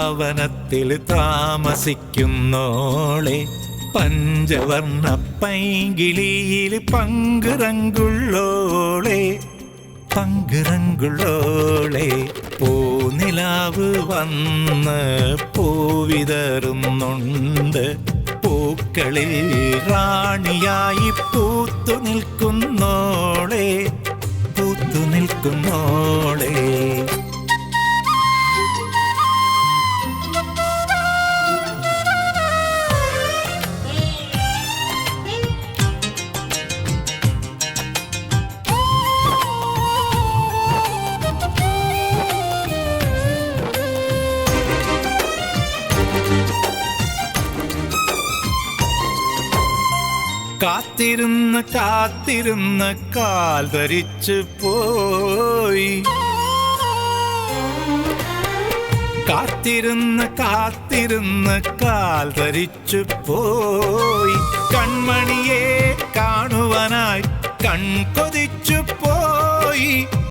വൃന്ദാവനത്തിൽ താമസിക്കുന്നോളെ പഞ്ചവർണ്ണ പൈങ്കിളിയിൽ പങ്കുറങ്കുള്ളോളെ പങ്കുറങ്കുള്ളോളെ പൂനിലാവ് വന്ന് പൂവിതറുന്നുണ്ട് പൂക്കളിൽ റാണിയായി പൂത്തു നിൽക്കുന്നോളെ പൂത്തു നിൽക്കുന്നോളെ കാത്തിരുന്ന് കാത്തിരുന്ന് കാൽ ധരിച്ചു പോയി കാത്തിരുന്ന് കാത്തിരുന്ന് കാൽ ധരിച്ചു പോയി കൺമണിയെ കാണുവാനായി കൺകൊതിച്ചു പോയി